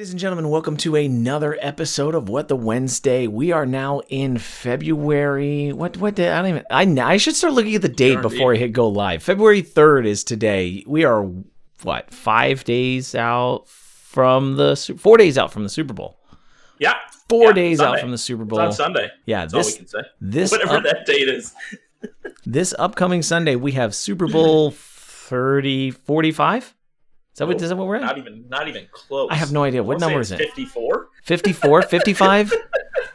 Ladies and gentlemen, welcome to another episode of What the Wednesday. We are now in February. What day? I should start looking at the date before I hit go live. February 3rd is today. We are 4 days out from the Super Bowl. Yeah. 4 days Sunday. Out from the Super Bowl. It's on Sunday. Yeah, that's all we can say. Whatever that date is. This upcoming Sunday, we have Super Bowl 45. Is that what we're at? Not even close. I have no idea. What number is it? 54? 54? 55?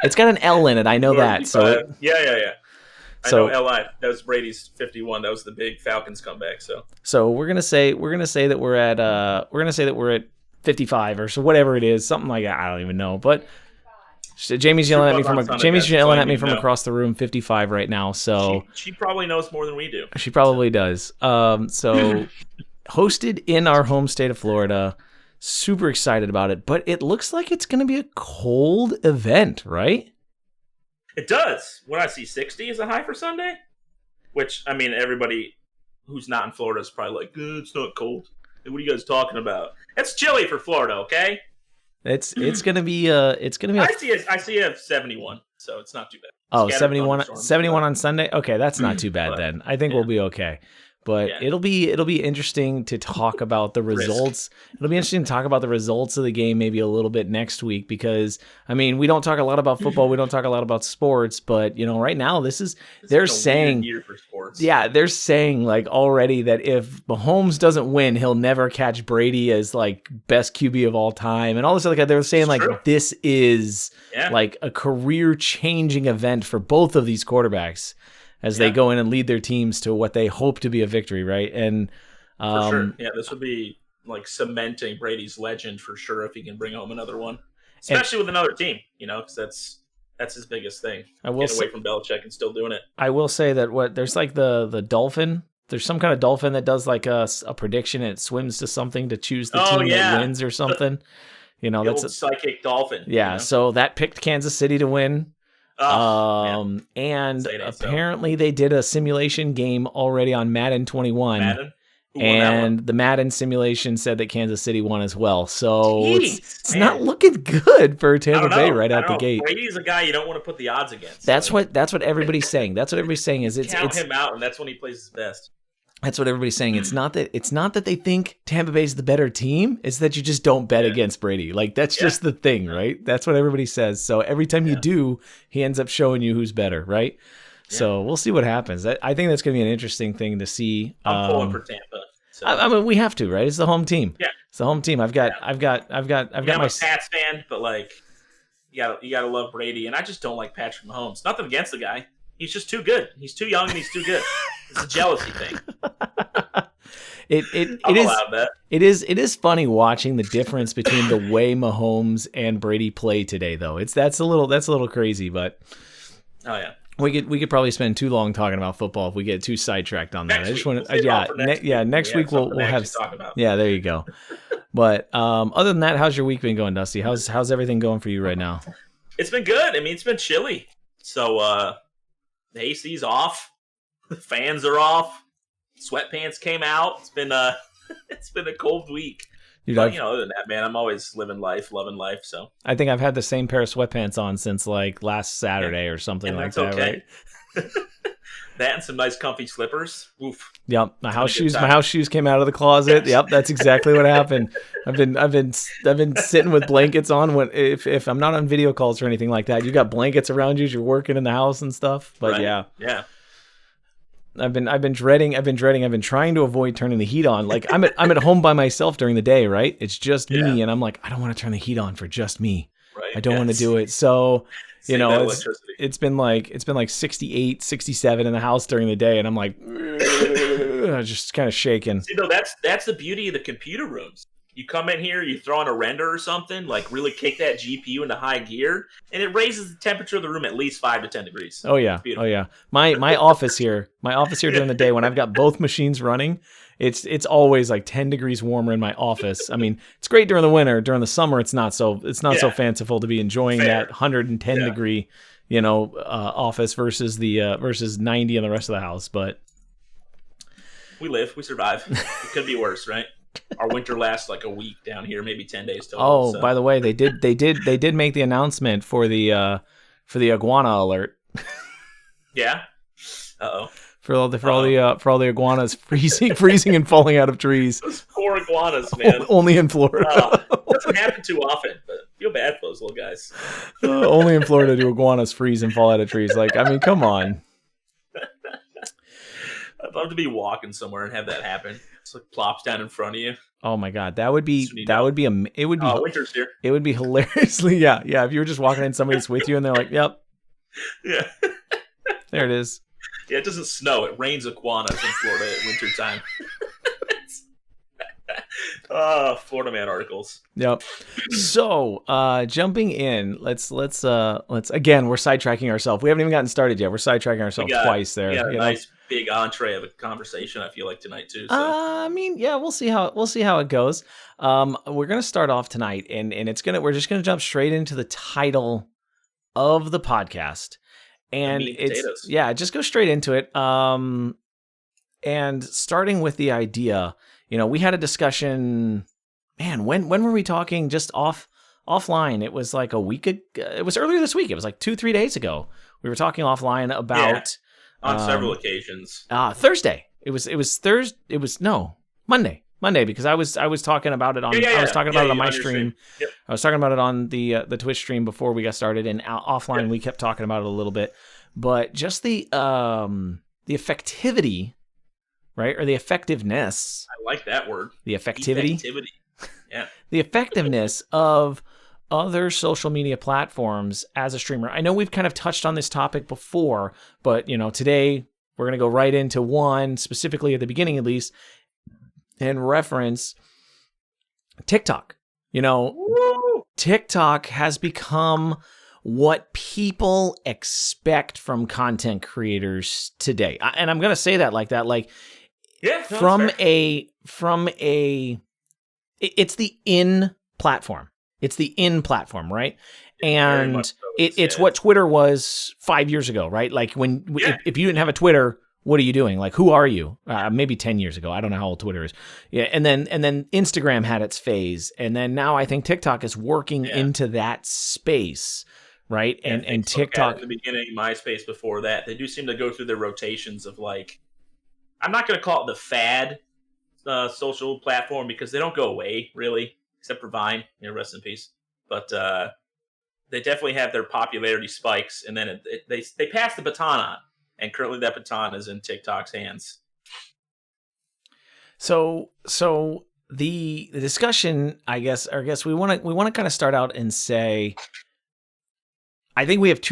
It's got an L in it. I know that. So yeah. I know LI. That was Brady's 51. That was the big Falcons comeback. So we're gonna say that we're at 55 or so, whatever it is, something like that. I don't even know. But Jamie's yelling at me from across the room. 55 right now. So she probably knows more than we do. She probably does. So. Hosted in our home state of Florida. Super excited about it, but it looks like it's going to be a cold event, right? It does. When I see 60 as a high for Sunday, which, I mean, everybody who's not in Florida is probably like, it's not cold. What are you guys talking about? It's chilly for Florida, okay? It's going to be I see a 71, so it's not too bad. Oh, 71 on Sunday? Okay, that's not too bad then. I think we'll be okay. But it'll be interesting to talk about the results. It'll be interesting to talk about the results of the game maybe a little bit next week because, I mean, we don't talk a lot about football. We don't talk a lot about sports. But, right now they're saying, year for sports. Yeah, they're saying like already that if Mahomes doesn't win, he'll never catch Brady as like best QB of all time. And all this other they're saying like this is like a career changing event for both of these quarterbacks. As they go in and lead their teams to what they hope to be a victory, right? And for sure, this would be like cementing Brady's legend for sure if he can bring home another one, especially with another team, because that's his biggest thing. Getting away from Belichick and still doing it. I will say that there's like the dolphin. There's some kind of dolphin that does like a prediction. And it swims to something to choose the team that wins or something. That's a psychic dolphin. Yeah, so that picked Kansas City to win. And apparently they did a simulation game already on Madden 21. And the Madden simulation said that Kansas City won as well. So it's not looking good for Tampa Bay right out the gate. Brady's a guy you don't want to put the odds against. That's what everybody's saying. That's what everybody's saying is count him out, and that's when he plays his best. That's what everybody's saying. It's not that they think Tampa Bay's the better team. It's that you just don't bet against Brady. Like that's just the thing, right? That's what everybody says. So every time you do, he ends up showing you who's better, right? Yeah. So we'll see what happens. I think that's going to be an interesting thing to see. I'm pulling for Tampa. So. I mean, we have to, right? It's the home team. Yeah, it's the home team. I've got I'm a Pats fan, but like, you gotta love Brady, and I just don't like Patrick Mahomes. Nothing against the guy. He's just too good. He's too young and he's too good. It's a jealousy thing. It is funny watching the difference between the way Mahomes and Brady play today, though. That's a little crazy, but we could probably spend too long talking about football if we get too sidetracked on that. Next week we'll have talk about. Yeah, there you go. But other than that, how's your week been going, Dusty? How's everything going for you right now? It's been good. I mean, it's been chilly, so the AC's off, the fans are off. Sweatpants came out. It's been a cold week. Dude, but, other than that, man, I'm always living life, loving life. So I think I've had the same pair of sweatpants on since like last Saturday or something like that. Okay. Right? That and some nice comfy slippers. Oof. Yep, my house shoes came out of the closet. Yes. Yep, that's exactly what happened. I've been sitting with blankets on when if I'm not on video calls or anything like that. You got blankets around you as you're working in the house and stuff. But yeah. I've been trying to avoid turning the heat on. Like I'm at home by myself during the day, right? It's just me, and I'm like, I don't want to turn the heat on for just me. Right. I don't want to do it. So, it's been like 68, 67 in the house during the day, and I'm like just kind of shaking. See, though, that's the beauty of the computer rooms. You come in here, you throw on a render or something, like really kick that GPU into high gear, and it raises the temperature of the room at least 5 to 10 degrees. Oh yeah, My office here during the day when I've got both machines running, it's always like 10 degrees warmer in my office. I mean, it's great during the winter. During the summer, it's not so fanciful to be enjoying that 110 degree, office versus 90 in the rest of the house. But we survive. It could be worse, right? Our winter lasts like a week down here, maybe 10 days total. Oh, so. by the way, they did make the announcement for the iguana alert. Yeah. Uh-oh. For all the iguanas freezing and falling out of trees. Those poor iguanas, man. Only in Florida. It doesn't happen too often, but I feel bad for those little guys. Only in Florida do iguanas freeze and fall out of trees. Like, I mean, come on. I'd love to be walking somewhere and have that happen. It's like plops down in front of you. Oh my God, it would be winter's here. It would be hilariously, yeah. If you were just walking in, somebody's with you, and they're like, "Yep, yeah, there it is." Yeah, it doesn't snow. It rains iguanas in Florida at wintertime. Florida Man articles. Yep. So, jumping in, let's again, we're sidetracking ourselves. We haven't even gotten started yet. We're sidetracking ourselves twice there. We got a nice big entree of a conversation, I feel like, tonight too. So. I mean, yeah, we'll see how it goes. We're gonna start off tonight, and we're just gonna jump straight into the title of the podcast. And just go straight into it. And starting with the idea, we had a discussion, man, when were we talking just offline? It was like a week ago. It was earlier this week. It was like 2-3 days ago. We were talking offline about on several occasions. Thursday. It was Thursday. It was Monday, because I was talking about it on I was talking about it on my stream. Yep. I was talking about it on the Twitch stream before we got started, and offline we kept talking about it a little bit. But just the effectivity, right? Or the effectiveness. I like that word. The effectivity. Yeah. The effectiveness of other social media platforms as a streamer. I know we've kind of touched on this topic before, but today we're going to go right into one, specifically at the beginning at least, and reference TikTok. TikTok has become what people expect from content creators today. And I'm going to say that like that, it's the in platform. It's the in platform, right? And it's what Twitter was 5 years ago, right? Like if you didn't have a Twitter, what are you doing? Like, who are you? Maybe 10 years ago. I don't know how old Twitter is. Yeah. And then Instagram had its phase. And then now I think TikTok is working into that space. Right. Yeah, and TikTok at the beginning, MySpace before that, they do seem to go through their rotations of like, I'm not going to call it the fad social platform because they don't go away really, except for Vine, rest in peace. But they definitely have their popularity spikes, and then they pass the baton on. And currently that baton is in TikTok's hands. So the discussion, I guess we want to kind of start out and say, I think we have not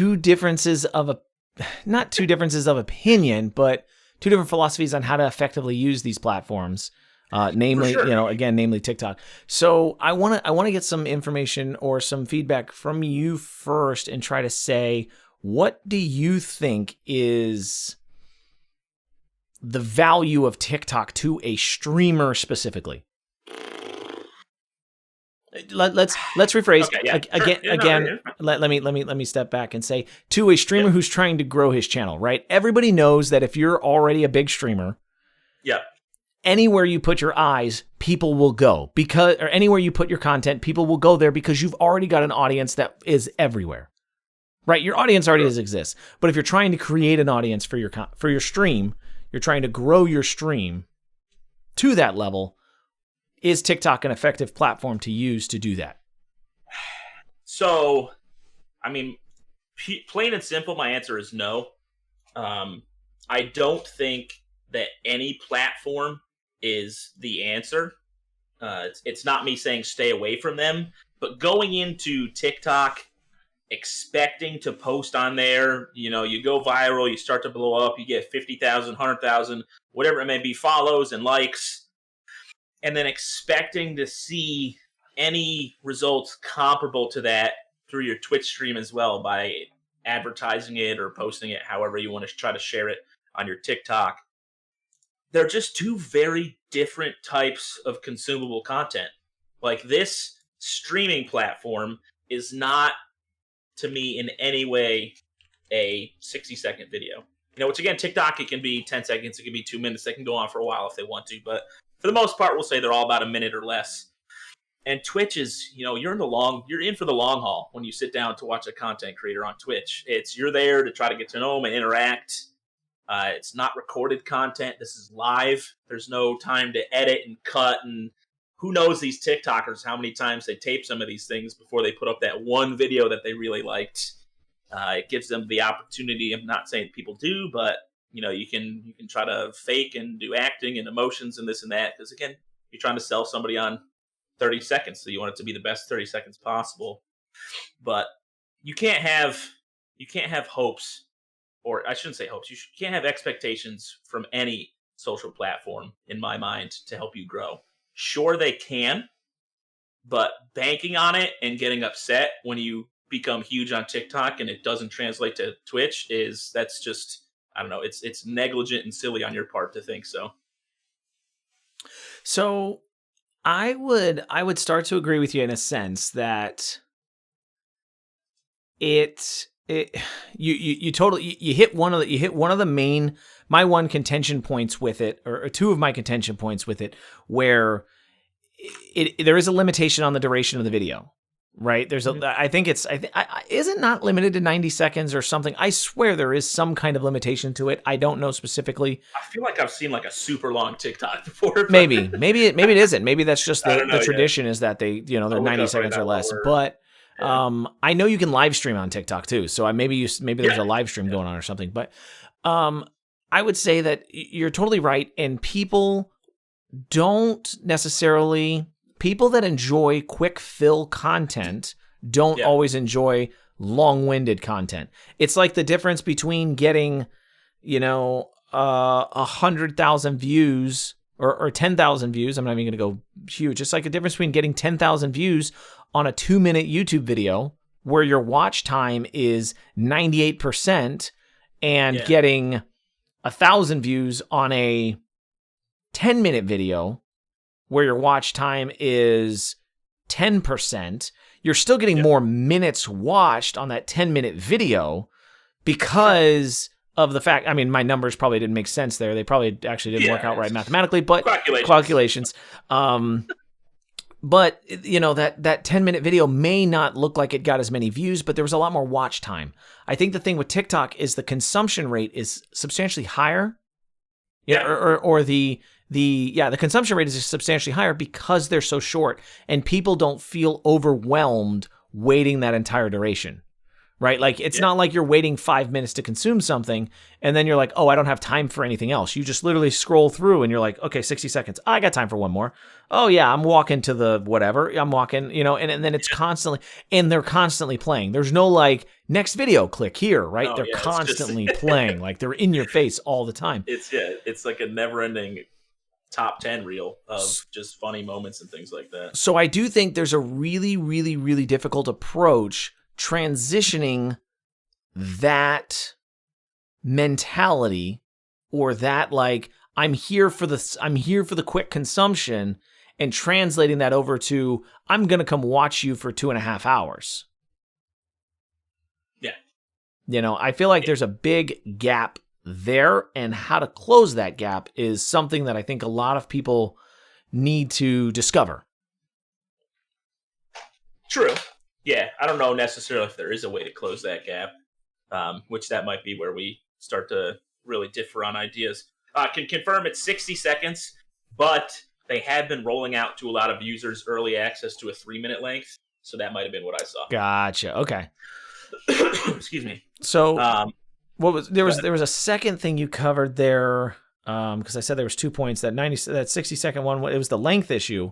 two differences of opinion, but two different philosophies on how to effectively use these platforms. Namely TikTok. So I want to get some information or some feedback from you first and try to say, what do you think is the value of TikTok to a streamer specifically? Let's rephrase again. Let me step back and say, to a streamer who's trying to grow his channel, right? Everybody knows that if you're already a big streamer, anywhere you put your eyes, people will go, or anywhere you put your content, people will go there because you've already got an audience that is everywhere. Right, your audience already exists. But if you're trying to create an audience for your stream, you're trying to grow your stream to that level, is TikTok an effective platform to use to do that? So, I mean, plain and simple, my answer is no. I don't think that any platform is the answer. It's not me saying stay away from them, but going into TikTok expecting to post on there, you go viral, you start to blow up, you get 50,000, 100,000, whatever it may be, follows and likes, and then expecting to see any results comparable to that through your Twitch stream as well by advertising it or posting it however you want to try to share it on your TikTok. They're just two very different types of consumable content. Like, this streaming platform is not, to me, in any way a 60-second video. Which again, TikTok, it can be 10 seconds, it can be 2 minutes, they can go on for a while if they want to, but for the most part, we'll say they're all about a minute or less. And Twitch is, you're in for the long haul when you sit down to watch a content creator on Twitch. You're there to try to get to know them and interact. It's not recorded content. This is live. There's no time to edit and cut. And who knows these TikTokers, how many times they tape some of these things before they put up that one video that they really liked. It gives them the opportunity. I'm not saying people do, but you can try to fake and do acting and emotions and this and that. Because again, you're trying to sell somebody on 30 seconds, so you want it to be the best 30 seconds possible. But you can't have hopes, or I shouldn't say hopes. You can't have expectations from any social platform, in my mind, to help you grow. Sure, they can, but banking on it and getting upset when you become huge on TikTok and it doesn't translate to Twitch that's just, I don't know, it's negligent and silly on your part to think so. So I would start to agree with you in a sense that you hit one of the main, my one contention points with it, or two of my contention points with it, where there is a limitation on the duration of the video, right? There's I think is it not limited to 90 seconds or something? I swear there is some kind of limitation to it. I don't know specifically. I feel like I've seen like a super long TikTok before. Maybe it isn't. Maybe that's just the tradition is that they, they're 90 seconds or less. But I know you can live stream on TikTok too. So maybe there's a live stream going on or something. But I would say that you're totally right. And people that enjoy quick fill content don't always enjoy long-winded content. It's like the difference between getting, 100,000 views or 10,000 views. I'm not even going to go huge. It's like a difference between getting 10,000 views on a 2-minute YouTube video where your watch time is 98% and getting 1,000 views on a 10-minute video where your watch time is 10%. You're still getting more minutes watched on that 10-minute video because of the fact, I mean, my numbers probably didn't make sense there. They probably actually didn't work out right mathematically, but calculations. But, that 10-minute video may not look like it got as many views, but there was a lot more watch time. I think the thing with TikTok is the consumption rate is substantially higher. The consumption rate is substantially higher because they're so short and people don't feel overwhelmed waiting that entire duration, right? Like it's not like you're waiting 5 minutes to consume something and then you're like, oh, I don't have time for anything else. You just literally scroll through and you're like, okay, 60 seconds. I got time for one more. Oh yeah, I'm walking to the whatever. I'm walking, and then it's constantly, and they're constantly playing. There's no like next video, click here, right? They're constantly playing. Like they're in your face all the time. It's like a never ending top 10 reel of just funny moments and things like that. So I do think there's a really, really, really difficult approach transitioning that mentality or that like I'm here for the quick consumption and translating that over to I'm going to come watch you for 2.5 hours. Yeah. I feel like there's a big gap there, and how to close that gap is something that I think a lot of people need to discover. True. Yeah, I don't know necessarily if there is a way to close that gap, which that might be where we start to really differ on ideas. Can confirm it's 60 seconds, but they have been rolling out to a lot of users early access to a 3-minute length, so that might have been what I saw. Gotcha. Okay. Excuse me. So there was a second thing you covered there, because I said there was 2 points. That 60-second one, it was the length issue.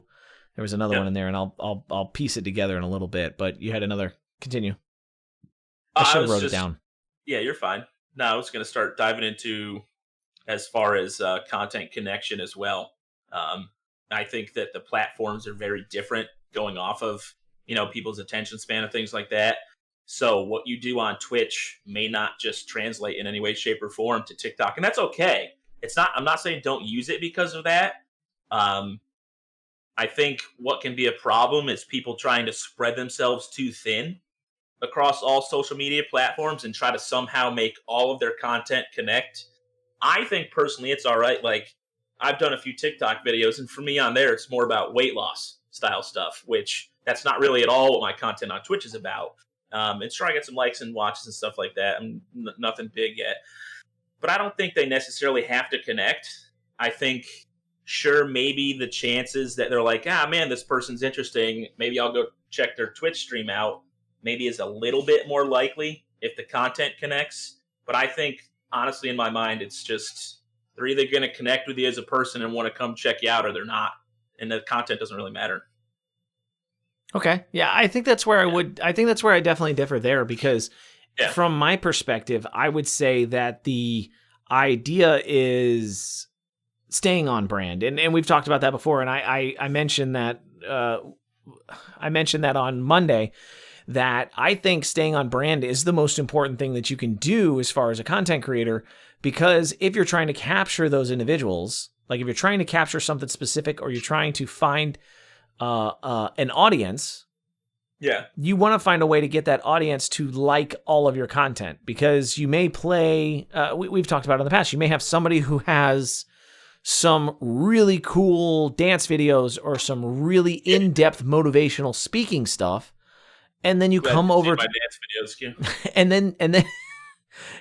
There was another one in there, and I'll piece it together in a little bit. But you had another. Continue. I should have wrote it down. Yeah, you're fine. No, I was going to start diving into as far as content connection as well. I think that the platforms are very different going off of people's attention span and things like that. So what you do on Twitch may not just translate in any way, shape, or form to TikTok, and that's okay. I'm not saying don't use it because of that. I think what can be a problem is people trying to spread themselves too thin across all social media platforms and try to somehow make all of their content connect. I think personally it's all right. Like I've done a few TikTok videos, and for me on there, it's more about weight loss style stuff, which that's not really at all what my content on Twitch is about. It's trying to get some likes and watches and stuff like that. Nothing big yet, but I don't think they necessarily have to connect. I think, sure, maybe the chances that they're like, ah, man, this person's interesting, maybe I'll go check their Twitch stream out, maybe is a little bit more likely if the content connects. But I think, honestly, in my mind, it's just they're either going to connect with you as a person and want to come check you out, or they're not. And the content doesn't really matter. Okay. Yeah, I think that's where I think that's where I definitely differ there, because from my perspective, I would say that the idea is staying on brand. And we've talked about that before. And I mentioned that, on Monday, that I think staying on brand is the most important thing that you can do as far as a content creator, because if you're trying to capture those individuals, like if you're trying to capture something specific, or you're trying to find an audience, you want to find a way to get that audience to like all of your content, because you may play, we've talked about it in the past, you may have somebody who has some really cool dance videos or some really in-depth motivational speaking stuff, and then you come over to my dance videos,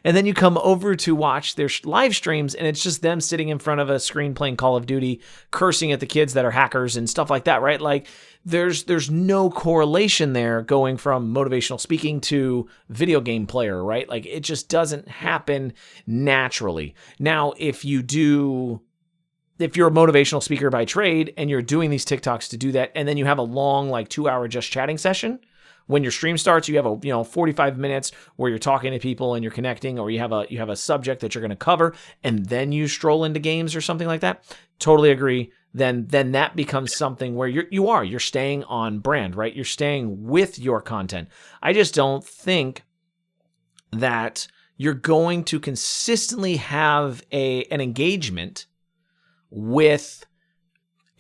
and then you come over to watch their live streams, and it's just them sitting in front of a screen playing Call of Duty, cursing at the kids that are hackers and stuff like that, right? Like there's no correlation there going from motivational speaking to video game player, right? Like it just doesn't happen naturally. Now, if you're a motivational speaker by trade and you're doing these TikToks to do that, and then you have a long, like 2-hour just chatting session, when your stream starts, you have 45 minutes where you're talking to people and you're connecting, or you have a subject that you're going to cover, and then you stroll into games or something like that. Totally agree. Then that becomes something where you're staying on brand, right? You're staying with your content. I just don't think that you're going to consistently have an engagement with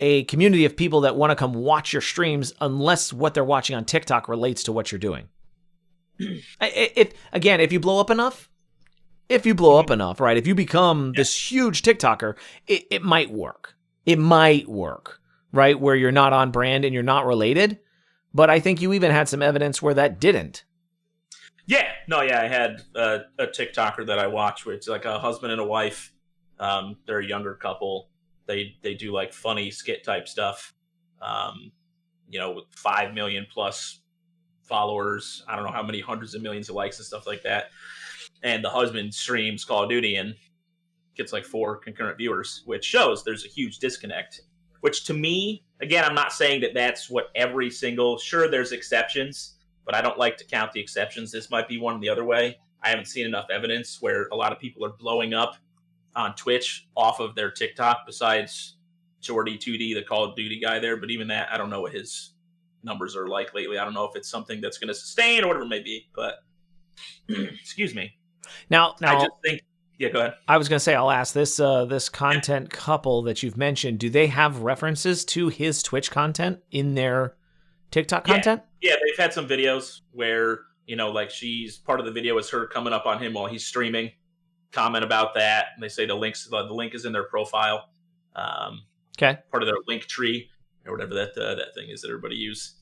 a community of people that want to come watch your streams unless what they're watching on TikTok relates to what you're doing. If you blow up enough, right? If you become this huge TikToker, it might work. It might work, right? Where you're not on brand and you're not related. But I think you even had some evidence where that didn't. I had a TikToker that I watch where it's like a husband and a wife. They're a younger couple. They do like funny skit type stuff, with 5 million plus followers. I don't know how many hundreds of millions of likes and stuff like that. And the husband streams Call of Duty and gets like 4 concurrent viewers, which shows there's a huge disconnect. Which to me, again, I'm not saying that that's what sure, there's exceptions, but I don't like to count the exceptions. This might be one the other way. I haven't seen enough evidence where a lot of people are blowing up on Twitch off of their TikTok, besides Jordy 2D, the Call of Duty guy there. But even that, I don't know what his numbers are like lately. I don't know if it's something that's going to sustain or whatever it may be. But excuse me. Now, I just think. Yeah, go ahead. I was going to say, I'll ask this content couple that you've mentioned. Do they have references to his Twitch content in their TikTok content? Yeah, they've had some videos where like she's part of the video is her coming up on him while he's streaming. Comment about that, and they say the link is in their profile. Okay, part of their link tree or whatever that thing is that everybody uses.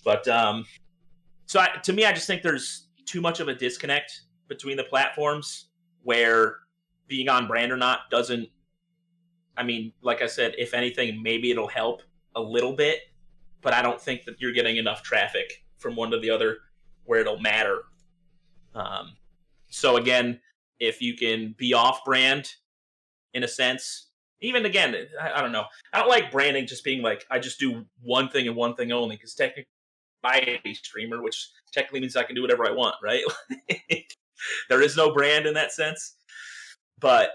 But to me, I just think there's too much of a disconnect between the platforms, where being on brand or not doesn't. I mean, like I said, if anything, maybe it'll help a little bit, but I don't think that you're getting enough traffic from one to the other where it'll matter. So again, if you can be off brand in a sense, even again, I don't know. I don't like branding just being like, I just do one thing and one thing only, because technically I'm a streamer, which technically means I can do whatever I want, right? There is no brand in that sense. But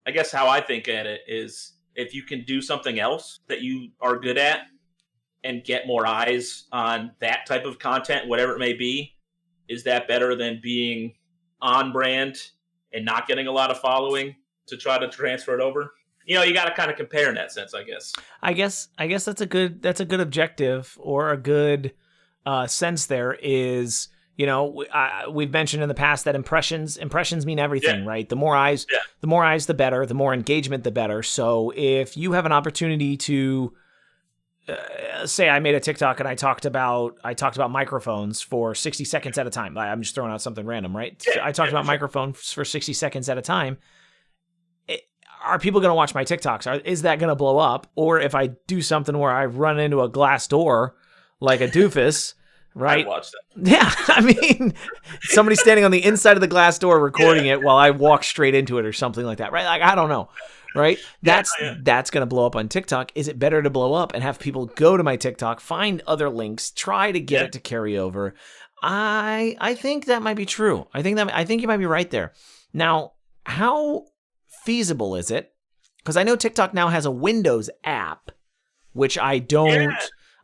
I guess how I think at it is, if you can do something else that you are good at and get more eyes on that type of content, whatever it may be, is that better than being on brand and not getting a lot of following to try to transfer it over? You got to kind of compare in that sense, I guess. I guess that's a good objective, or a good sense there is, We've mentioned in the past that impressions mean everything, right? The more eyes, Yeah. the better. The more engagement, the better. So if you have an opportunity to say I made a TikTok and I talked about microphones for 60 seconds at a time. I'm just throwing out something random, right? Yeah, I talked about microphones for 60 seconds at a time. Are people going to watch my TikToks? Is that going to blow up? Or if I do something where I run into a glass door like a doofus, right? I'd watch that. Yeah, I mean, somebody standing on the inside of the glass door recording it while I walk straight into it or something like that, right? Like, I don't know, right? That's going to blow up on TikTok. Is it better to blow up and have people go to my TikTok, find other links, try to get it to carry over? I think that might be true. I think you might be right there. Now, how feasible is it? Because I know TikTok now has a Windows app, which I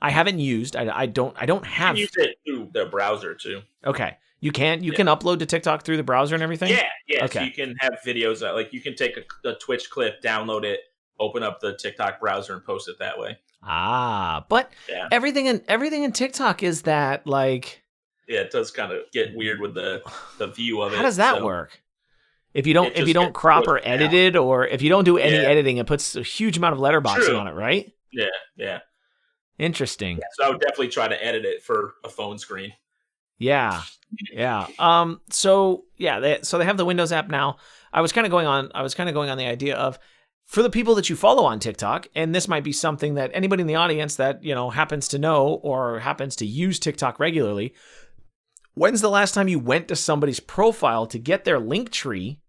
haven't used. I don't have. You can use it through the browser too. Okay, you can upload to TikTok through the browser and everything. Yeah. Okay. So you can have videos like you can take a Twitch clip, download it, open up the TikTok browser, and post it that way. But everything in TikTok is that like. Yeah, it does kind of get weird with the view of it. How does that work? If you don't crop or edit it, or if you don't do any editing, it puts a huge amount of letterboxing on it, right? Yeah. Interesting. Yeah, so I would definitely try to edit it for a phone screen. Yeah. So they have the Windows app now. I was kind of going on the idea of, for the people that you follow on TikTok, and this might be something that anybody in the audience that, happens to know or happens to use TikTok regularly. When's the last time you went to somebody's profile to get their link tree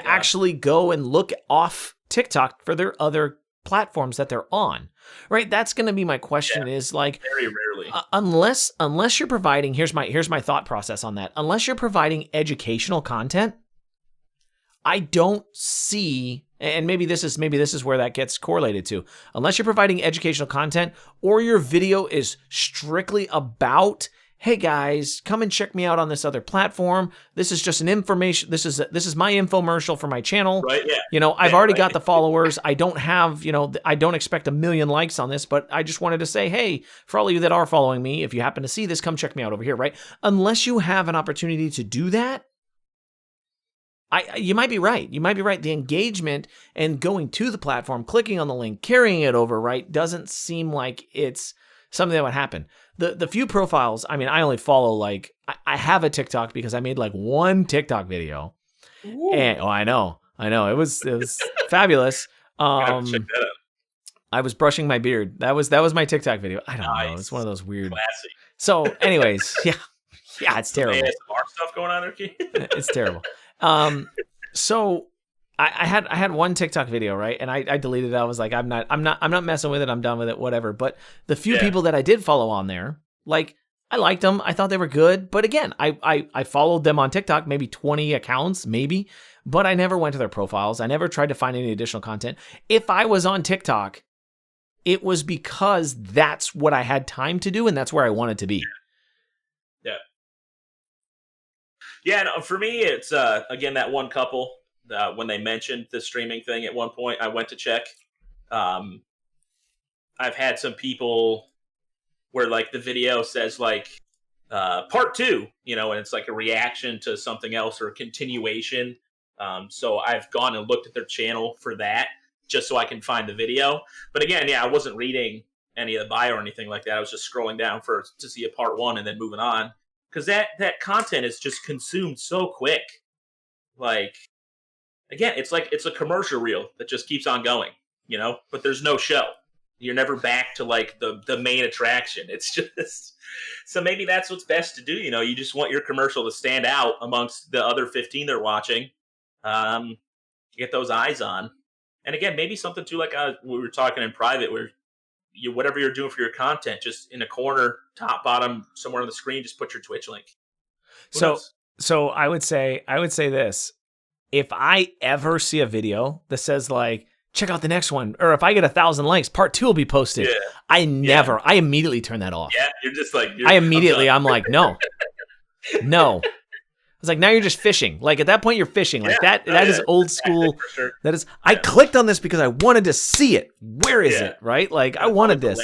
actually go and look off TikTok for their other platforms that they're on? Right? That's going to be my question is like, very rarely. Unless you're providing, here's my thought process on that. Unless you're providing educational content, I don't see, and maybe this is where that gets correlated to. Unless you're providing educational content or your video is strictly about, hey guys, come and check me out on this other platform. This is just an information. This is my infomercial for my channel. Right. Yeah. I've already got the followers. I don't have, I don't expect 1 million likes on this, but I just wanted to say, hey, for all of you that are following me, if you happen to see this, come check me out over here. Right. Unless you have an opportunity to do that, you might be right. The engagement and going to the platform, clicking on the link, carrying it over, right, doesn't seem like it's something that would happen. The few profiles, I mean, I only follow I have a TikTok because I made one TikTok video. Ooh. And I know. It was fabuless. Check that out. I was brushing my beard. That was my TikTok video. I don't know. It's one of those weird. Classy. So anyways, yeah, it's terrible. ASMR stuff going on there, Keith? It's terrible. So I had one TikTok video, right? And I deleted it. I was like, I'm not messing with it. I'm done with it, whatever. But the few people that I did follow on there, I liked them. I thought they were good. But again, I followed them on TikTok, maybe 20 accounts, maybe, but I never went to their profiles. I never tried to find any additional content. If I was on TikTok, it was because that's what I had time to do and that's where I wanted to be. Yeah, no, for me, it's, again, that one couple, when they mentioned the streaming thing at one point, I went to check. I've had some people where, the video says, part 2, and it's a reaction to something else or a continuation. So I've gone and looked at their channel for that, just so I can find the video. But again, I wasn't reading any of the bio or anything like that. I was just scrolling down to see a part 1 and then moving on. Because that content is just consumed so quick. Again, it's a commercial reel that just keeps on going, but there's no show. You're never back to the main attraction. It's just, so maybe that's what's best to do. You just want your commercial to stand out amongst the other 15 they're watching. Get those eyes on. And again, maybe something too, we were talking in private where whatever you're doing for your content, just in a corner, top, bottom, somewhere on the screen, just put your Twitch link. So I would say this: if I ever see a video that says check out the next one, or if I get 1,000 likes, part 2 will be posted. Yeah. I immediately turn that off. Yeah, you're just I'm like, no. I was like, now you're just fishing. At that point, you're fishing. That is old school. Sure. That is. I clicked on this because I wanted to see it. Where is it? Right? I wanted this.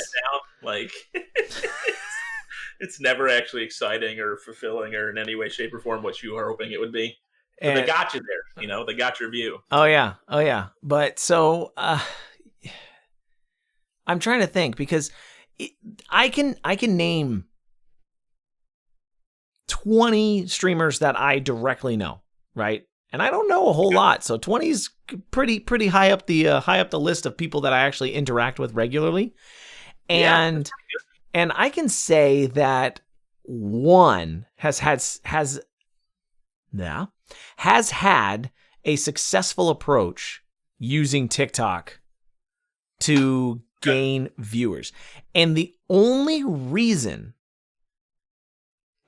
it's never actually exciting or fulfilling or in any way, shape, or form what you are hoping it would be. But And they got you there, they got your view. oh yeah. But so I'm trying to think because I can name 20 streamers that I directly know, right? And I don't know a whole lot, so 20 is pretty high up the list of people that I actually interact with regularly. And I can say that one has had a successful approach using TikTok to gain viewers. And the only reason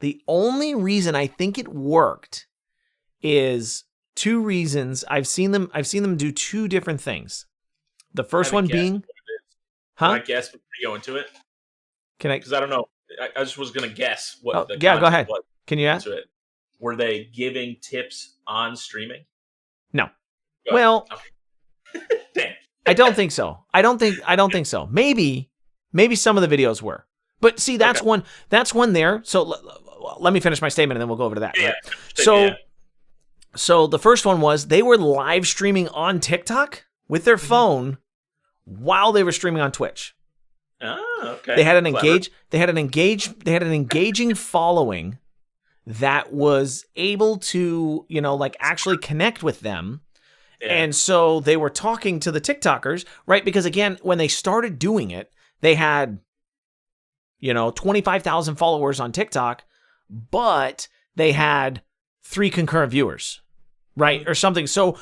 I think it worked is two reasons. I've seen them do two different things. The first one being, Can I guess before you go into it? Can I? Because I don't know. I just was gonna guess what. Go ahead. Can you ask? It. Were they giving tips on streaming? No. Well, dang. I don't think so. I don't think so. Maybe some of the videos were. But see, that's one there. So let me finish my statement and then we'll go over to that. Yeah. Right? So the first one was they were live streaming on TikTok with their phone while they were streaming on Twitch. Oh, okay. They had an engaging following that was able to, actually connect with them. Yeah. And so they were talking to the TikTokers, right? Because again, when they started doing it, they had 25,000 followers on TikTok, but they had 3 concurrent viewers, right? Or something. So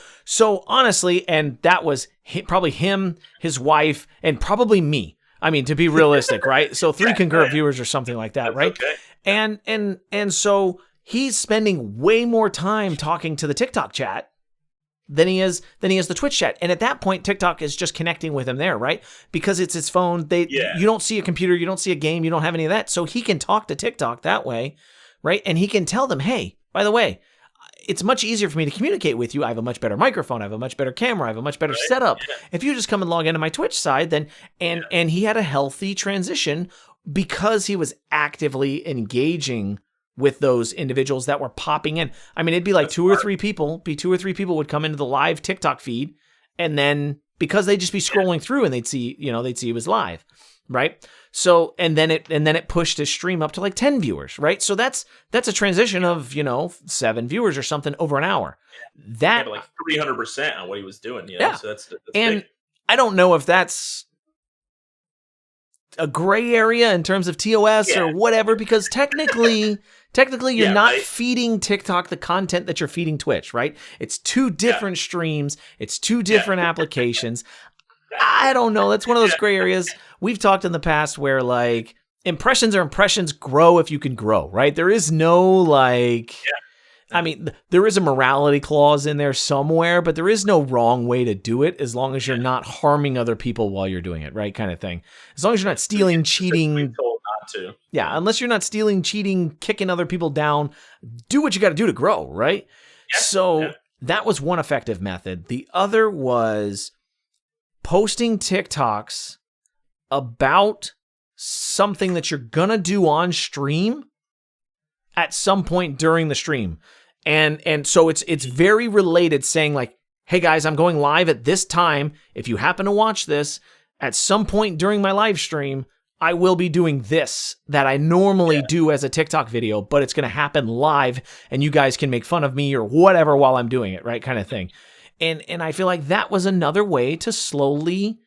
honestly, and that was probably him, his wife, and probably me. I mean, to be realistic, right? So 3 concurrent viewers or something like that, right? Okay. And so he's spending way more time talking to the TikTok chat than he is the Twitch chat. And at that point, TikTok is just connecting with him there, right? Because it's his phone. You don't see a computer, you don't see a game, you don't have any of that. So he can talk to TikTok that way, right? And he can tell them, hey, by the way, it's much easier for me to communicate with you. I have a much better microphone. I have a much better camera. I have a much better setup. Yeah. If you just come and log into my Twitch side, then and he had a healthy transition because he was actively engaging with those individuals that were popping in. I mean, it'd be like 2 or 3 people would come into the live TikTok feed, and then because they'd just be scrolling through and they'd see he was live, right? So and then it pushed his stream up to like 10 viewers, right? So that's a transition of 7 viewers or something over an hour. That like 300% on what he was doing, Yeah. So that's and big. I don't know if that's a gray area in terms of TOS or whatever, because technically you're not feeding TikTok the content that you're feeding Twitch, right? It's 2 different streams. It's 2 different applications. I don't know. That's one of those gray areas. We've talked in the past where like impressions grow if you can grow, right? There is no I mean, there is a morality clause in there somewhere, but there is no wrong way to do it as long as you're not harming other people while you're doing it, right? Kind of thing. As long as you're not stealing, cheating. Told not to. Yeah, unless you're not stealing, cheating, kicking other people down, do what you got to do to grow, right? Yeah. So that was one effective method. The other was posting TikToks about something that you're going to do on stream at some point during the stream. And so it's very related, saying like, hey guys, I'm going live at this time. If you happen to watch this, at some point during my live stream, I will be doing this that I normally do as a TikTok video, but it's going to happen live and you guys can make fun of me or whatever while I'm doing it, right? Kind of thing. And I feel like that was another way to slowly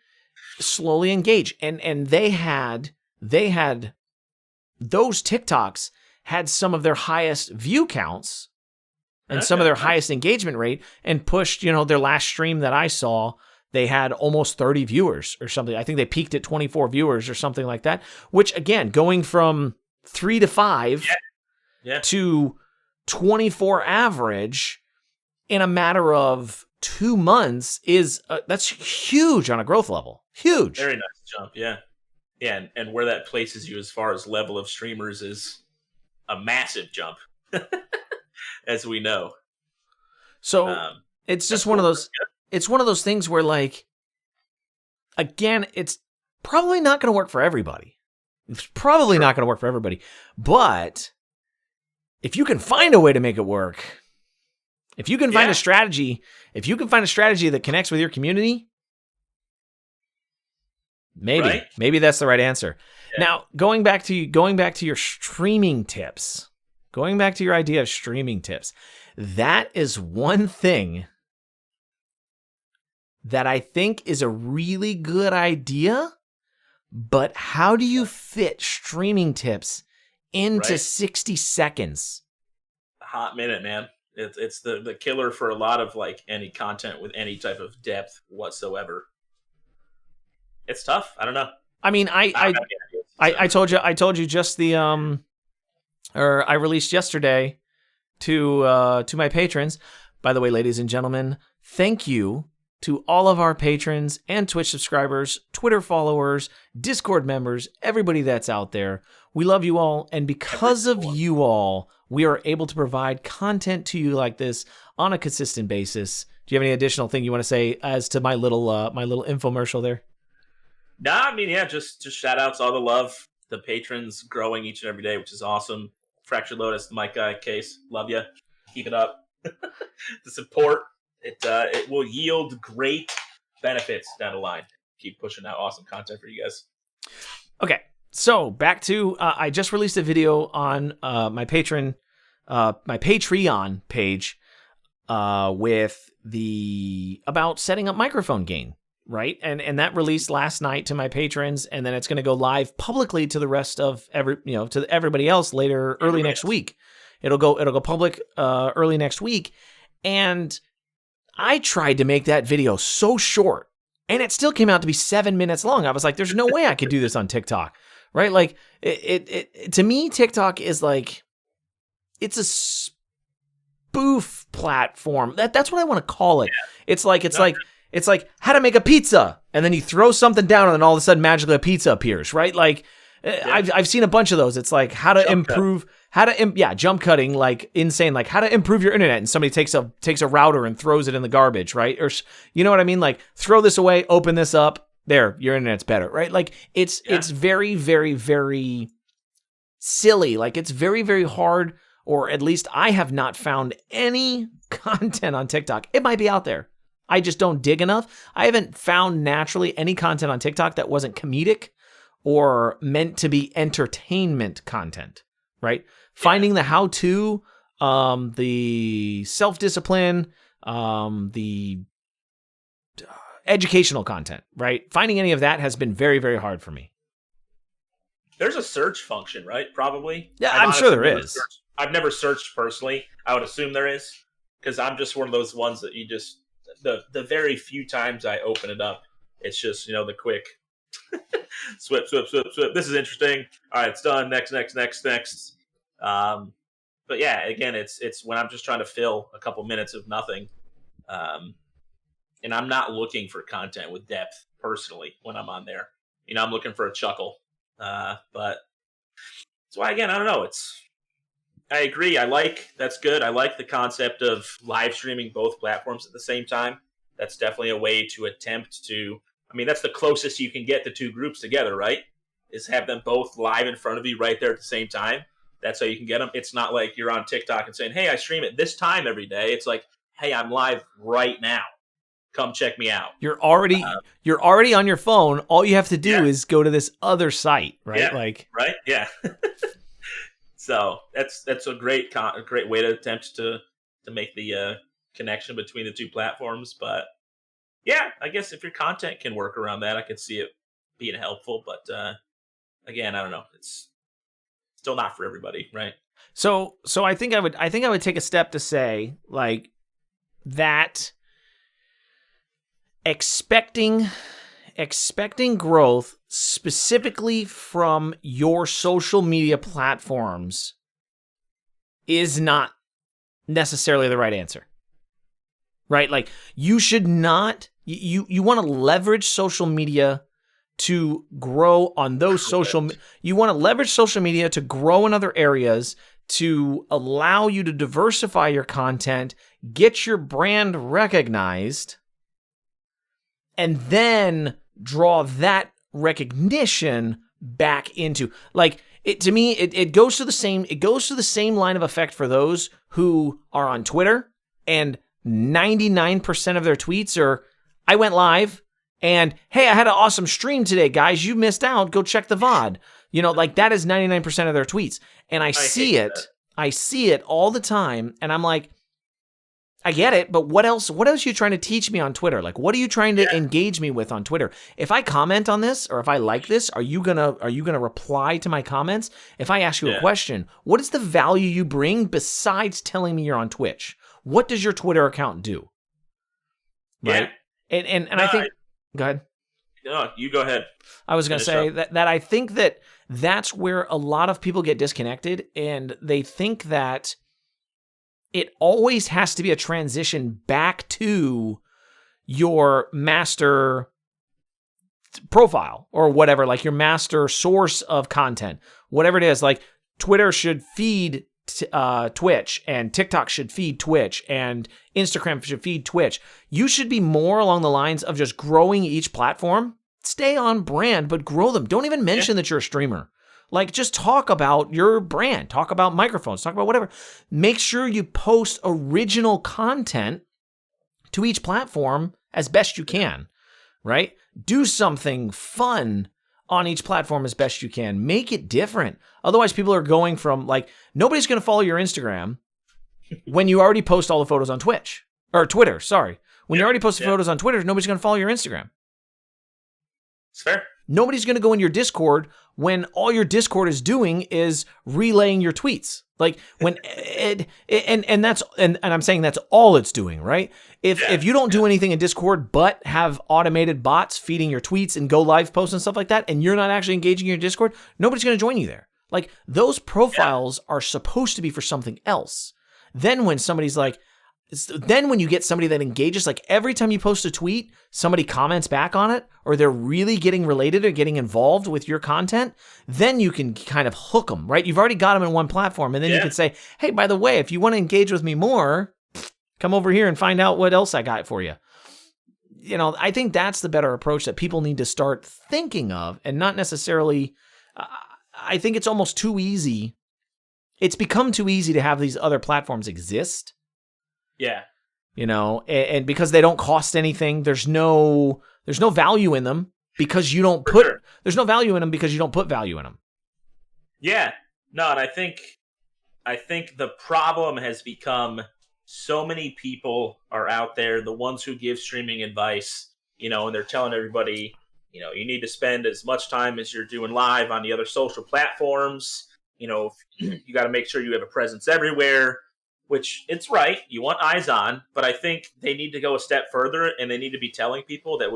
engage. And they had those TikToks had some of their highest view counts and some of their highest engagement rate, and pushed, their last stream that I saw, they had almost 30 viewers or something. I think they peaked at 24 viewers or something like that, which again, going from 3 to 5 to 24 average in a matter of 2 months is that's huge on a growth level. Huge. Very nice jump. Yeah. Yeah. And where that places you as far as level of streamers is a massive jump, as we know. So it's just one of those. It's one of those things where, like, again, it's probably not going to work for everybody, It's probably not going to work for everybody. But if you can find a way to make it work, if you can find a strategy, that connects with your community, maybe that's the right answer. Yeah. Now, going back to your streaming tips, going back to your idea of streaming tips, that is one thing that I think is a really good idea, but how do you fit streaming tips into 60 seconds? A hot minute, man. It's the killer for a lot of like any content with any type of depth whatsoever. It's tough. I don't know. I mean, I told you just the I released yesterday to my patrons. By the way, ladies and gentlemen, thank you to all of our patrons and Twitch subscribers, Twitter followers, Discord members, everybody that's out there. We love you all, and because of you all, we are able to provide content to you like this on a consistent basis. Do you have any additional thing you want to say as to my little infomercial there? Nah, I mean, yeah, just shout outs, all the love, the patrons growing each and every day, which is awesome. Fractured Lotus, the mic guy, Case, love you. Keep it up. The support, it will yield great benefits down the line. Keep pushing out awesome content for you guys. Okay, so back to I just released a video on my Patreon page with about setting up microphone gain. Right. And that released last night to my patrons, and then it's going to go live publicly to the rest of to everybody else early next week. It'll go public early next week. And I tried to make that video so short, and it still came out to be 7 minutes long. I was like, there's no way I could do this on TikTok. Right. Like it to me, TikTok is like, it's a spoof platform. That's what I want to call it. Yeah. It's like how to make a pizza, and then you throw something down, and then all of a sudden magically a pizza appears, right? Like I've seen a bunch of those. It's like how to improve, jump cutting, like insane, like how to improve your internet, and somebody takes a router and throws it in the garbage, right? Or you know what I mean? Like throw this away, open this up, there, your internet's better, right? Like it's very, very, very silly. Like it's very, very hard, or at least I have not found any content on TikTok. It might be out there. I just don't dig enough. I haven't found naturally any content on TikTok that wasn't comedic or meant to be entertainment content, right? Yeah. Finding the how-to, the self-discipline, the educational content, right? Finding any of that has been very, very hard for me. There's a search function, right? Probably. Yeah, I'm sure there is. I've never searched personally. I would assume there is, because I'm just one of those ones that you just... The very few times I open it up, it's just, the quick swip. This is interesting. All right, it's done. Next. But yeah, again, it's when I'm just trying to fill a couple minutes of nothing. And I'm not looking for content with depth personally when I'm on there. I'm looking for a chuckle. But that's why, again, I don't know. I agree. That's good. I like the concept of live streaming both platforms at the same time. That's definitely a way to attempt to, that's the closest you can get the two groups together, right? Is have them both live in front of you right there at the same time. That's how you can get them. It's not like you're on TikTok and saying, hey, I stream at this time every day. It's like, hey, I'm live right now. Come check me out. You're already on your phone. All you have to do is go to this other site, right? Yeah, right? Yeah. So that's a great way to attempt to make the connection between the two platforms. But yeah, I guess if your content can work around that, I could see it being helpful. But again, I don't know. It's still not for everybody, right? So I think I would take a step to say like that expecting growth specifically from your social media platforms is not necessarily the right answer, right? Like you should not, you want to leverage social media to grow on those you want to leverage social media to grow in other areas, to allow you to diversify your content, get your brand recognized, and then draw that recognition back into, like, it, to me, it goes to the same line of effect for those who are on Twitter, and 99% of their tweets are, I went live, and hey, I had an awesome stream today, guys. You missed out. Go check the VOD. Like, that is 99% of their tweets. And I see it all the time, and I'm like, I get it, but what else are you trying to teach me on Twitter? Like, what are you trying to engage me with on Twitter? If I comment on this, or if I like this, are you gonna reply to my comments? If I ask you a question, what is the value you bring besides telling me you're on Twitch? What does your Twitter account do? Right? Yeah. And I think, go ahead. No, you go ahead. I was going to say that I think that's where a lot of people get disconnected, and they think that it always has to be a transition back to your master profile or whatever, like your master source of content, whatever it is. Like, Twitter should feed Twitch, and TikTok should feed Twitch, and Instagram should feed Twitch. You should be more along the lines of just growing each platform. Stay on brand, but grow them. Don't even mention that you're a streamer. Like, just talk about your brand, talk about microphones, talk about whatever. Make sure you post original content to each platform as best you can, right? Do something fun on each platform as best you can. Make it different. Otherwise, people are going from, like, nobody's going to follow your Instagram when you already post all the photos on Twitch. Or Twitter, sorry. When you already post the photos on Twitter, nobody's going to follow your Instagram. It's fair. Nobody's going to go in your Discord when all your Discord is doing is relaying your tweets. Like, when and I'm saying that's all it's doing, right? If you don't do anything in Discord but have automated bots feeding your tweets and go live posts and stuff like that, and you're not actually engaging in your Discord, nobody's going to join you there. Like, those profiles are supposed to be for something else. Then when somebody's like, then when you get somebody that engages, like, every time you post a tweet, somebody comments back on it, or they're really getting related or getting involved with your content, then you can kind of hook them, right? You've already got them in one platform, and then you can say, hey, by the way, if you want to engage with me more, come over here and find out what else I got for you. I think that's the better approach that people need to start thinking of, and not necessarily, I think it's almost too easy. It's become too easy to have these other platforms exist. Yeah. And because they don't cost anything, there's no value in them because you don't put, there's no value in them because you don't put value in them. Yeah. No, and I think the problem has become so many people are out there, the ones who give streaming advice, and they're telling everybody, you need to spend as much time as you're doing live on the other social platforms. You got to make sure you have a presence everywhere. Which, it's right, you want eyes on, but I think they need to go a step further, and they need to be telling people that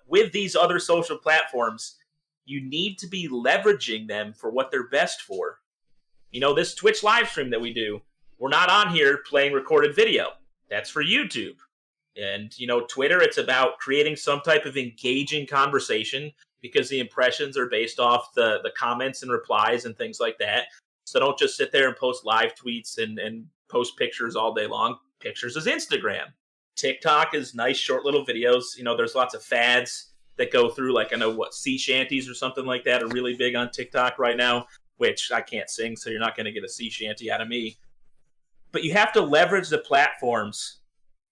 with these other social platforms, you need to be leveraging them for what they're best for. This Twitch live stream that we do, we're not on here playing recorded video. That's for YouTube. And, Twitter, it's about creating some type of engaging conversation because the impressions are based off the comments and replies and things like that. So don't just sit there and post live tweets and post pictures all day long. Pictures is Instagram. TikTok is nice, short little videos. There's lots of fads that go through, like, I know sea shanties or something like that are really big on TikTok right now, which I can't sing, so you're not going to get a sea shanty out of me. But you have to leverage the platforms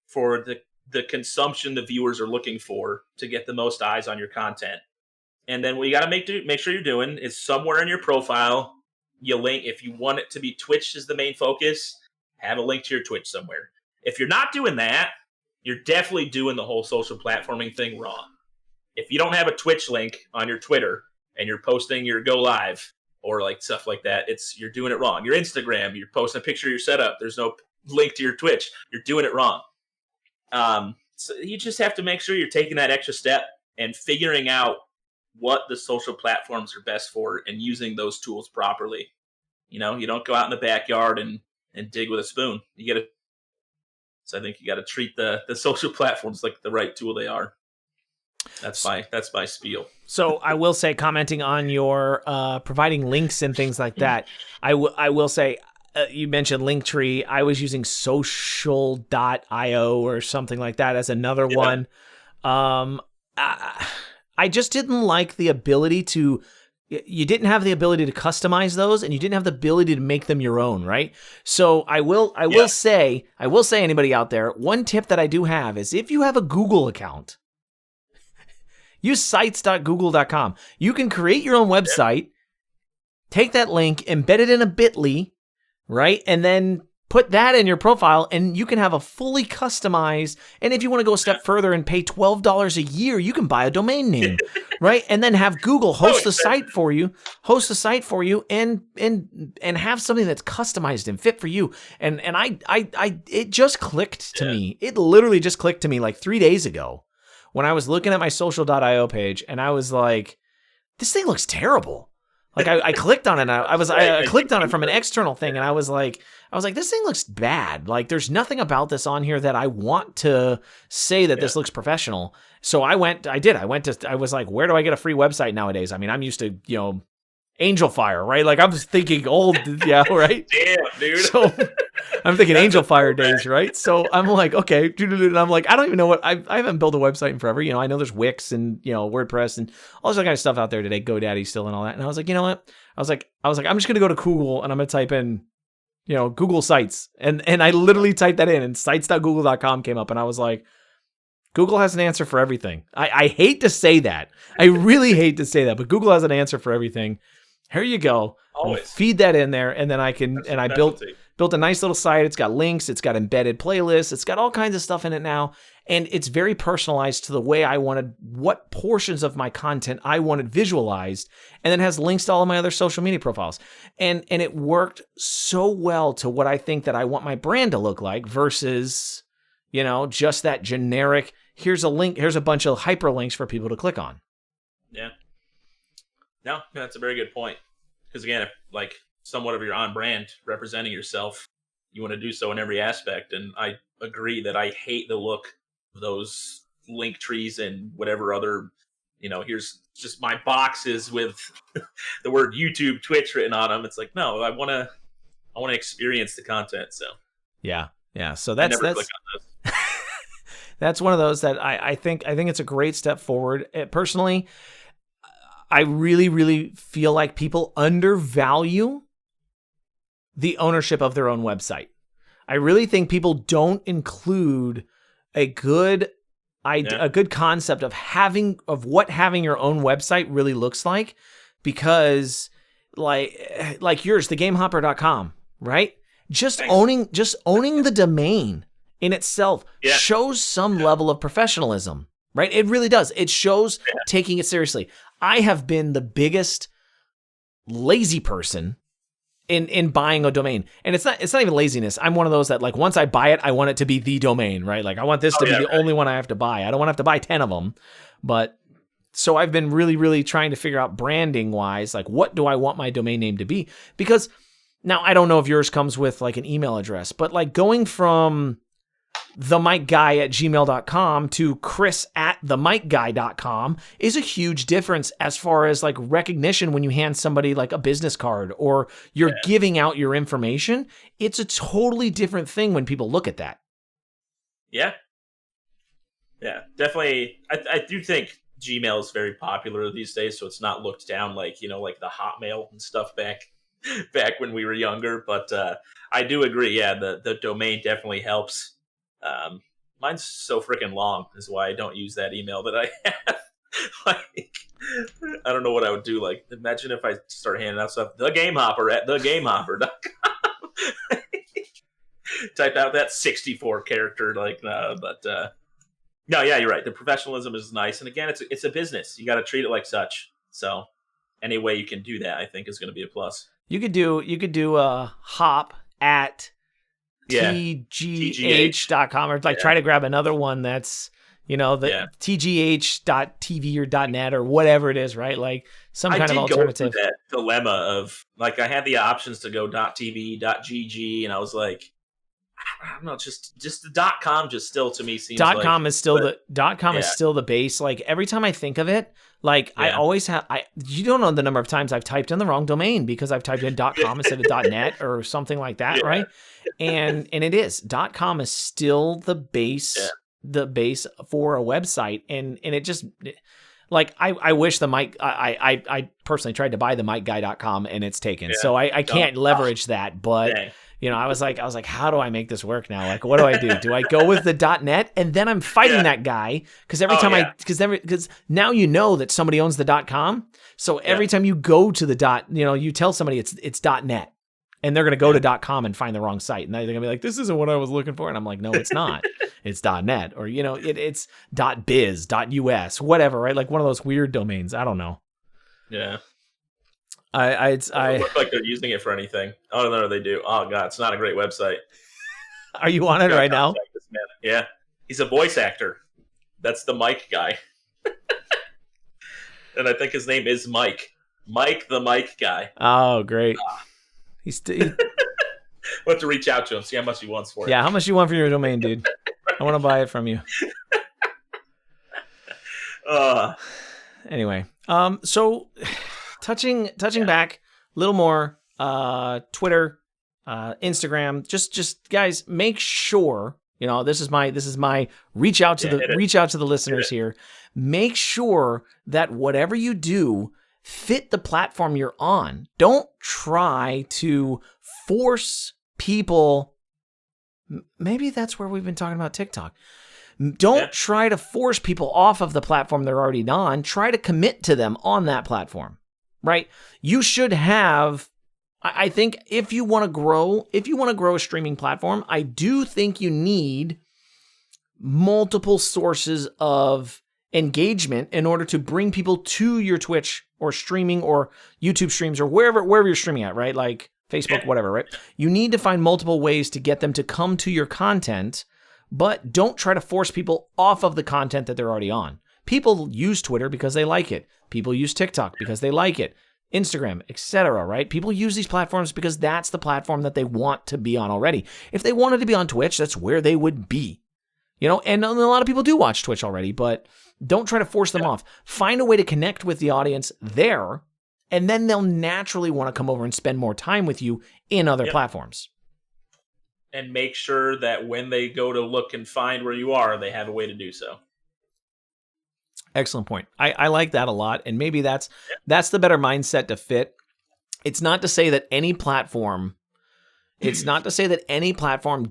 for the consumption the viewers are looking for to get the most eyes on your content. And then what you got to make sure you're doing is somewhere in your profile, you link, if you want it to be Twitch as the main focus, have a link to your Twitch somewhere. If you're not doing that, you're definitely doing the whole social platforming thing wrong. If you don't have a Twitch link on your Twitter and you're posting your go live or like stuff like that, you're doing it wrong. Your Instagram, you're posting a picture of your setup, there's no link to your Twitch, you're doing it wrong. So you just have to make sure you're taking that extra step and figuring out what the social platforms are best for and using those tools properly. You don't go out in the backyard and dig with a spoon. So I think you got to treat the social platforms like the right tool they are. That's my spiel. So I will say, commenting on your providing links and things like that, I will say, you mentioned Linktree. I was using social.io or something like that as another one. I just didn't like the ability to. You didn't have the ability to customize those, and you didn't have the ability to make them your own, right? So I will say anybody out there, one tip that I do have is if you have a Google account, use sites.google.com. You can create your own website, take that link, embed it in a bit.ly, right? And then put that in your profile, and you can have a fully customized, and if you want to go a step further and pay $12 a year, you can buy a domain name, right? And then have Google host the site for you, and have something that's customized and fit for you. And it just clicked to me. It literally just clicked to me like 3 days ago when I was looking at my social.io page, and I was like, this thing looks terrible. Like I clicked on it, and I clicked on it from an external thing, and I was like, this thing looks bad. Like there's nothing about this on here that I want to say that this looks professional. So I was like, where do I get a free website nowadays? I mean, I'm used to, Angel Fire, right? Like I'm thinking old, right? Damn, dude. So I'm thinking Angel Fire days, right? So I'm like, okay, and I'm like, I don't even know what I haven't built a website in forever. I know there's Wix and WordPress and all this other kind of stuff out there today, GoDaddy still and all that. And I was like, you know what? I was like, I'm just gonna go to Google and I'm gonna type in, Google Sites, and I literally typed that in, and sites.google.com came up, and I was like, Google has an answer for everything. I hate to say that. I really hate to say that, but Google has an answer for everything. Here you go. Always. Feed that in there, and then I built a nice little site. It's got links. It's got embedded playlists. It's got all kinds of stuff in it now, and it's very personalized to the way I wanted, what portions of my content I wanted visualized, and then has links to all of my other social media profiles. And it worked so well to what I think that I want my brand to look like versus, just that generic, here's a link, here's a bunch of hyperlinks for people to click on. Yeah. No, that's a very good point. Because again, if like somewhat of your on brand representing yourself, you want to do so in every aspect. And I agree that I hate the look of those link trees and whatever other, here's just my boxes with the word YouTube, Twitch written on them. It's like, no, I want to experience the content. So yeah. So that's that's one of those that I think it's a great step forward. Personally, I really, really feel like people undervalue the ownership of their own website. I really think people don't include a good concept of what having your own website really looks like, because like yours, thegamehopper.com, right? Just owning the domain in itself shows some level of professionalism, right? It really does. It shows taking it seriously. I have been the biggest lazy person in buying a domain. And it's not even laziness. I'm one of those that, like, once I buy it, I want it to be the domain, right? Like I want this to be the only one I have to buy. I don't want to have to buy 10 of them. But so I've been really, really trying to figure out branding wise, like, what do I want my domain name to be? Because now I don't know if yours comes with like an email address, but like going from themikeguy@gmail.com to chris@themikeguy.com is a huge difference as far as like recognition when you hand somebody like a business card or you're giving out your information. It's a totally different thing when people look at that. Yeah, definitely. I do think Gmail is very popular these days, so it's not looked down like, like the Hotmail and stuff back when we were younger. But I do agree. Yeah, the domain definitely helps. Mine's so freaking long is why I don't use that email that I have. Like, I don't know what I would do. Like, imagine if I start handing out stuff, TheGameHopper@TheGameHopper.com. Type out that 64 character, like, no, but no, yeah, you're right. The professionalism is nice, and again, it's a business. You got to treat it like such. So, any way you can do that, I think, is going to be a plus. You could do a hop at TGH.com, or like try to grab another one that's, TGH.TV or .net or whatever it is, right? Like some kind of alternative. I did go through that dilemma of, like, I had the options to go .tv, .gg, and I was like, I don't know, just the .com just still to me seems .com is still is still the base. Like every time I think of it, like I always have, you don't know the number of times I've typed in the wrong domain because I've typed in .com instead of .net or something like that, right? And it is .com is still the base for a website, and it just, Like I wish the mic. I personally tried to buy the micguy.com and it's taken, so I can't leverage that. But Dang. I was like, how do I make this work now? Like, what do I do? Do I go with the .net and then I'm fighting that guy because every time because now you know that somebody owns the .com, so every time you go to the you tell somebody it's .net. And they're going to go to .com and find the wrong site. And they're going to be like, this isn't what I was looking for. And I'm like, no, it's not. It's .net or, it's .biz, .us, whatever, right? Like one of those weird domains. I don't know. Yeah. I look like they're using it for anything. Oh, no, they do. Oh, God, it's not a great website. Are you on it right now? Yeah. He's a voice actor. That's the Mike guy. And I think his name is Mike. Mike the Mike guy. Oh, great. We'll have to reach out to him, see how much he wants for it. Yeah, how much you want for your domain, dude? I want to buy it from you. Anyway, so touching back a little more, Twitter, Instagram, just guys, make sure, this is my reach out to the listeners here. Make sure that whatever you do fit the platform you're on. Don't try to force people. Maybe that's where we've been talking about TikTok. Don't try to force people off of the platform they're already on. Try to commit to them on that platform, right? You should have, I think if you want to grow a streaming platform, I do think you need multiple sources of engagement in order to bring people to your Twitch or streaming or YouTube streams or wherever you're streaming at, right? Like Facebook, whatever, right? You need to find multiple ways to get them to come to your content, but don't try to force people off of the content that they're already on. People use Twitter because they like it. People use TikTok because they like it. Instagram, etc., right? People use these platforms because that's the platform that they want to be on already. If they wanted to be on Twitch, that's where they would be. And a lot of people do watch Twitch already, but don't try to force them off. Find a way to connect with the audience there, and then they'll naturally want to come over and spend more time with you in other platforms. And make sure that when they go to look and find where you are, they have a way to do so. Excellent point. I like that a lot, and maybe that's the better mindset to fit. It's not to say that any platform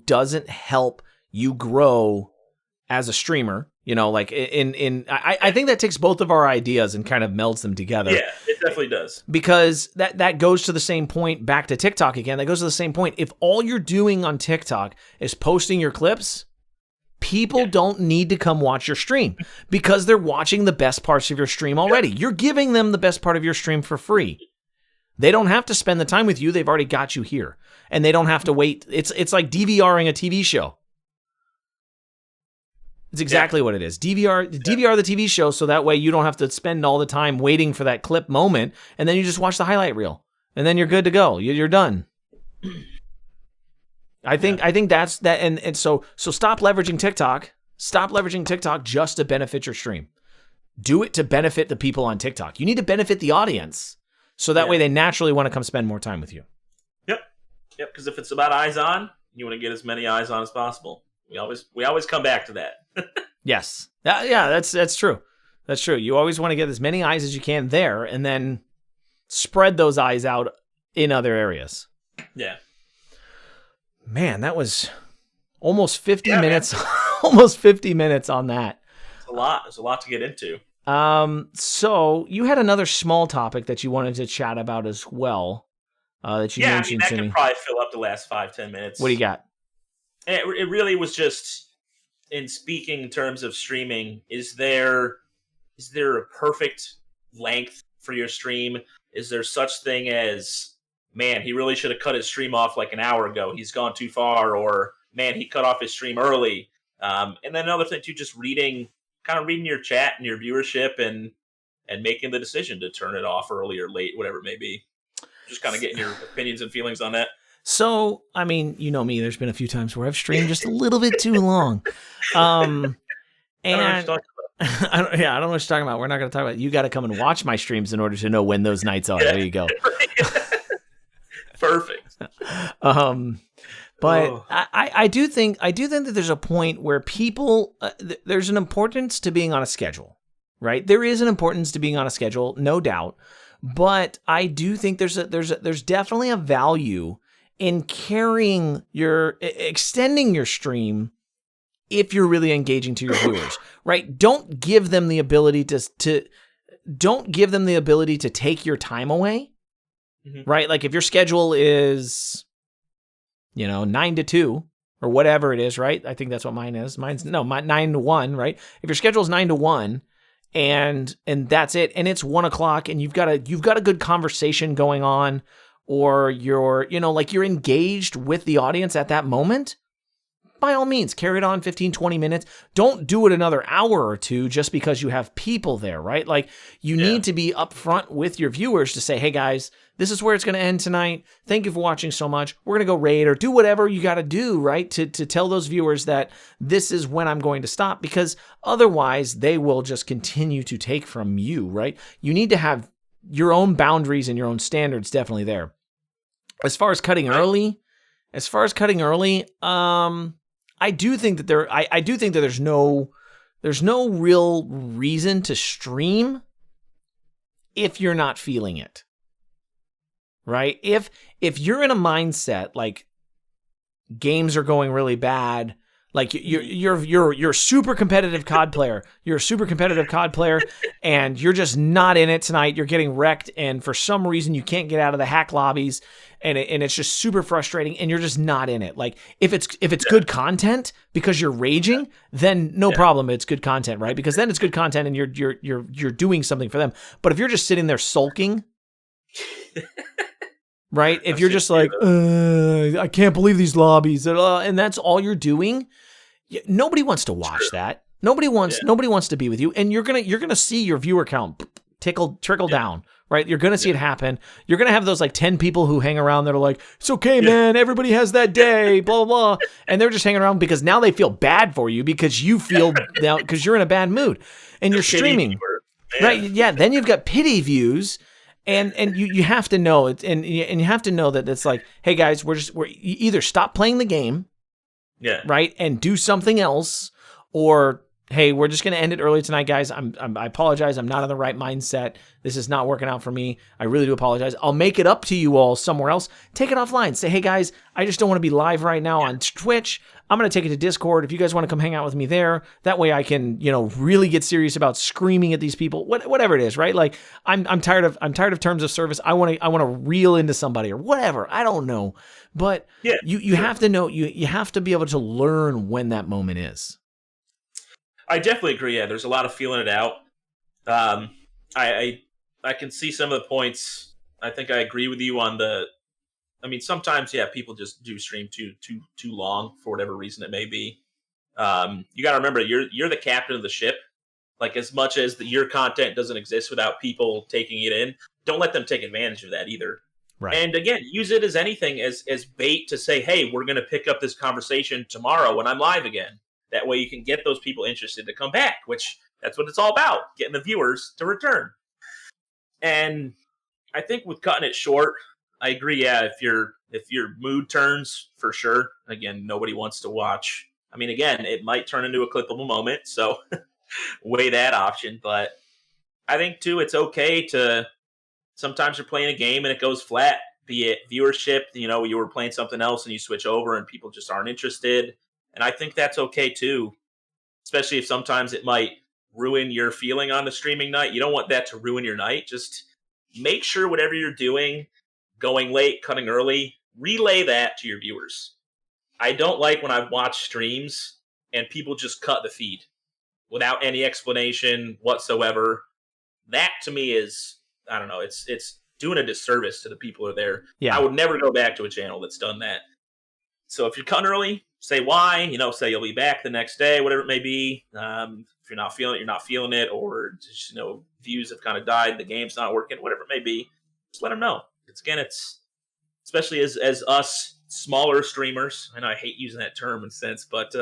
doesn't help you grow as a streamer. Like I think that takes both of our ideas and kind of melds them together. Yeah, it definitely does. Because that goes to the same point, back to TikTok again. That goes to the same point. If all you're doing on TikTok is posting your clips, people don't need to come watch your stream because they're watching the best parts of your stream already. You're giving them the best part of your stream for free. They don't have to spend the time with you. They've already got you here. And they don't have to wait. It's like DVRing a TV show. It's exactly what it is. DVR the TV show so that way you don't have to spend all the time waiting for that clip moment, and then you just watch the highlight reel, and then you're good to go. You're done. I think that's that, and so stop leveraging TikTok. Stop leveraging TikTok just to benefit your stream. Do it to benefit the people on TikTok. You need to benefit the audience, so that way they naturally want to come spend more time with you. Yep. Because if it's about eyes on, you want to get as many eyes on as possible. We always come back to that. Yes. That's true. That's true. You always want to get as many eyes as you can there and then spread those eyes out in other areas. Yeah. Man, that was almost 50 minutes. Almost 50 minutes on that. It's a lot. There's a lot to get into. So you had another small topic that you wanted to chat about as well. That you mentioned to me. That could probably fill up the last 5-10 minutes. What do you got? It really was just, in speaking in terms of streaming, is there a perfect length for your stream? Is there such thing as, man, he really should have cut his stream off like an hour ago, he's gone too far, or man, he cut off his stream early? And then another thing too, just reading your chat and your viewership and making the decision to turn it off early or late, whatever it may be. Just kind of getting your opinions and feelings on that. So, I mean, you know me, there's been a few times where I've streamed just a little bit too long. And I don't know what you're talking about. We're not going to talk about it. You got to come and watch my streams in order to know when those nights are. There you go. Perfect. But I do think that there's a point where people, there's an importance to being on a schedule, right? There is an importance to being on a schedule, no doubt, but I do think there's definitely a value in extending your stream if you're really engaging to your viewers, right? Don't give them the ability to take your time away, right? Like if your schedule is, 9 to 2 or whatever it is, right? I think that's what mine is. Mine's 9 to 1, right? If your schedule is 9 to 1 and that's it, and it's 1 o'clock and you've got a good conversation going on, or you're engaged with the audience at that moment, by all means, carry it on 15, 20 minutes. Don't do it another hour or two just because you have people there, right? Like, you need to be upfront with your viewers to say, hey guys, this is where it's going to end tonight. Thank you for watching so much. We're going to go raid or do whatever you got to do, right? To tell those viewers that this is when I'm going to stop, because otherwise they will just continue to take from you, right? You need to have your own boundaries and your own standards definitely there. As far as cutting early, I do think that there's no real reason to stream if you're not feeling it, right? If you're in a mindset like games are going really bad, like you're a super competitive COD player, and you're just not in it tonight. You're getting wrecked, and for some reason you can't get out of the hack lobbies, and it's just super frustrating, and you're just not in it. Like if it's good content because you're raging, then no problem, it's good content, right? Because then it's good content and you're doing something for them. But if you're just sitting there sulking, right? If you're just like, I can't believe these lobbies, and that's all you're doing, nobody wants to watch that. Nobody wants to be with you, and you're gonna see your viewer count trickle down, right? You're gonna see it happen. You're gonna have those like 10 people who hang around that are like, it's okay, man, everybody has that day, blah blah blah, and they're just hanging around because now they feel bad for you because you feel now because you're in a bad mood and you're streaming, right? Yeah, then you've got pity views. And you have to know it, and you have to know that it's like, hey guys, we're you either stop playing the game, right, and do something else, or hey, we're just gonna end it early tonight, guys. I apologize. I'm not in the right mindset. This is not working out for me. I really do apologize. I'll make it up to you all somewhere else. Take it offline. Say, hey guys, I just don't want to be live right now on Twitch. I'm going to take it to Discord. If you guys want to come hang out with me there, that way I can, really get serious about screaming at these people, whatever it is, right? Like I'm tired of terms of service. I want to reel into somebody or whatever. I don't know. But you have to know, you have to be able to learn when that moment is. I definitely agree. Yeah, there's a lot of feeling it out. I can see some of the points. I think I agree with you on sometimes, people just do stream too long for whatever reason it may be. You got to remember, you're the captain of the ship. Like, as much as your content doesn't exist without people taking it in, don't let them take advantage of that either. Right. And again, use it as anything, as bait to say, hey, we're going to pick up this conversation tomorrow when I'm live again. That way you can get those people interested to come back, which that's what it's all about, getting the viewers to return. And I think with cutting it short, I agree. Yeah, if your mood turns, for sure. Again, nobody wants to watch. I mean, again, it might turn into a clippable moment, so weigh that option. But I think too, it's okay to sometimes you're playing a game and it goes flat. Be it viewership, you were playing something else and you switch over and people just aren't interested. And I think that's okay too, especially if sometimes it might ruin your feeling on the streaming night. You don't want that to ruin your night. Just make sure whatever you're doing, going late, cutting early, relay that to your viewers. I don't like when I've watched streams and people just cut the feed without any explanation whatsoever. That to me is, I don't know, it's doing a disservice to the people who are there. Yeah. I would never go back to a channel that's done that. So if you're cutting early, say why, say you'll be back the next day, whatever it may be. If you're not feeling it, you're not feeling it, or just, views have kind of died, the game's not working, whatever it may be, just let them know. It's especially as us smaller streamers, I know I hate using that term in a sense, but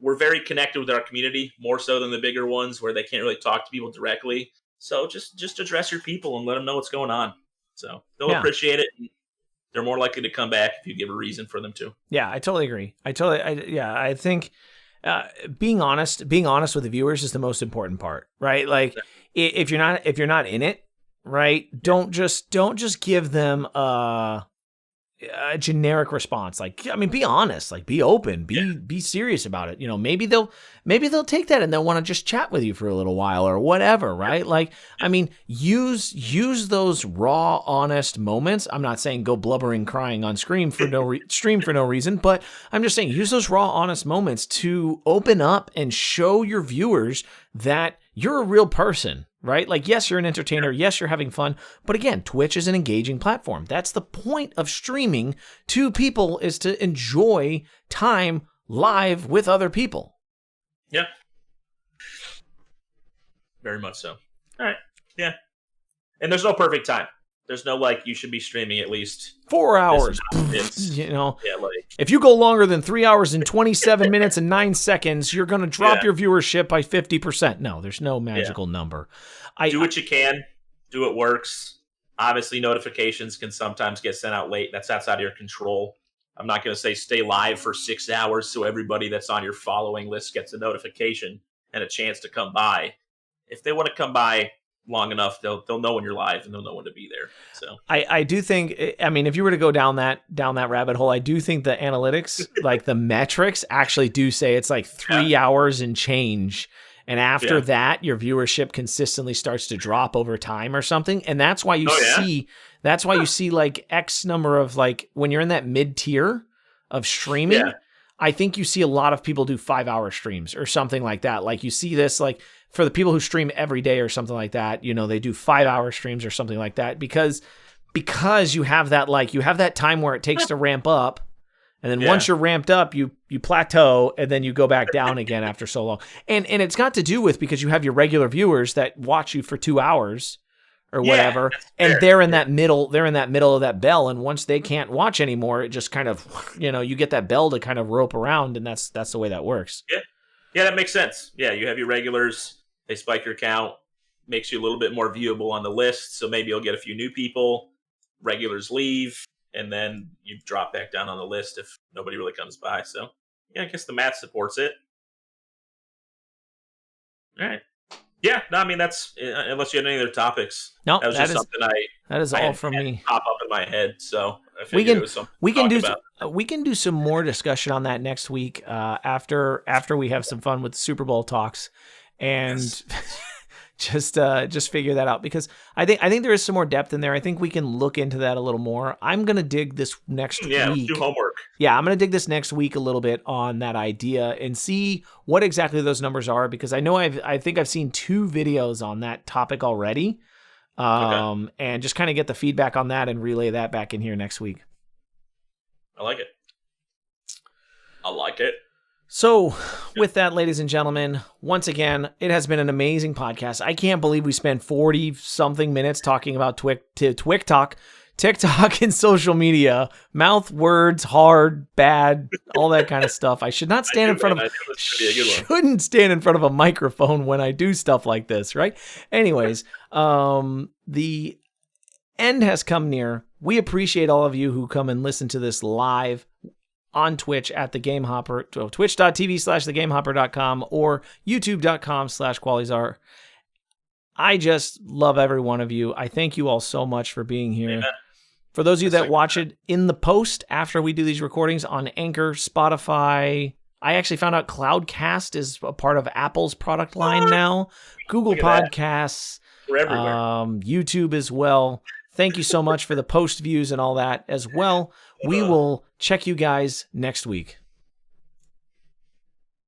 we're very connected with our community, more so than the bigger ones where they can't really talk to people directly. So just address your people and let them know what's going on. So they'll appreciate it. They're more likely to come back if you give a reason for them to. Yeah, I totally agree. I think being honest with the viewers is the most important part, right? Like if you're not in it, right, don't just give them a generic response. Like, I mean, be honest, like be open, be serious about it. You know, maybe they'll take that and they'll want to just chat with you for a little while or whatever, right? Like, I mean, use those raw, honest moments. I'm not saying go blubbering, crying on stream for no reason, but I'm just saying use those raw, honest moments to open up and show your viewers that you're a real person. Right? Like, yes, you're an entertainer. Yes, you're having fun. But again, Twitch is an engaging platform. That's the point of streaming to people, is to enjoy time live with other people. Yeah. Very much so. All right. Yeah. And there's no perfect time. There's no, like, you should be streaming at least 4 hours. You know, if you go longer than 3 hours and 27 minutes and 9 seconds, you're going to drop your viewership by 50%. No, there's no magical number. Do what you can. Do what works. Obviously, notifications can sometimes get sent out late. That's outside of your control. I'm not going to say stay live for 6 hours so everybody that's on your following list gets a notification and a chance to come by. If they want to come by long enough, they'll know when you're live and they'll know when to be there. So I do think, I mean, if you were to go down that rabbit hole, I do think the analytics, like the metrics, actually do say it's like 3 hours and change. And after that, your viewership consistently starts to drop over time or something. And that's why you see like X number of, like, when you're in that mid tier of streaming, I think you see a lot of people do 5 hour streams or something like that. Like, you see this, like, for the people who stream every day or something like that, you know, they do 5 hour streams or something like that because you have that, like, you have that time where it takes to ramp up. And then once you're ramped up, you plateau and then you go back down again after so long. And it's got to do with, because you have your regular viewers that watch you for 2 hours or whatever, and they're in that middle of that bell. And once they can't watch anymore, it just kind of, you know, you get that bell to kind of rope around, and that's the way that works. Yeah, that makes sense. Yeah, you have your regulars, they spike your count, makes you a little bit more viewable on the list. So maybe you'll get a few new people, regulars leave, and then you drop back down on the list if nobody really comes by. So, yeah, I guess the math supports it. All right. Yeah, no, I mean, that's, unless you had any other topics. No, that was just something that is all from me. Pop up in my head, so I figured it was something we can do some more discussion on that next week after we have some fun with the Super Bowl talks, and just figure that out, because I think there is some more depth in there. I think we can look into that a little more. I'm gonna dig this next week. Let's do homework. Yeah, I'm gonna dig this next week a little bit on that idea and see what exactly those numbers are, because I know I think I've seen 2 videos on that topic already, and just kind of get the feedback on that and relay that back in here next week. I like it. So with that, ladies and gentlemen, once again, it has been an amazing podcast. I can't believe we spent 40-something minutes talking about TikTok and social media, mouth words, hard, bad, all that kind of stuff. I should not stand in front of shouldn't stand in front of a microphone when I do stuff like this, right? Anyways, the end has come near. We appreciate all of you who come and listen to this live on Twitch at TheGameHopper, twitch.tv/TheGameHopper.com or YouTube.com/Qualizar. I just love every one of you. I thank you all so much for being here. Yeah. For those of you that watch it in the post after we do these recordings on Anchor, Spotify, I actually found out Cloudcast is a part of Apple's product line now. Google Podcasts, YouTube as well. Thank you so much for the post views and all that as well. We will check you guys next week.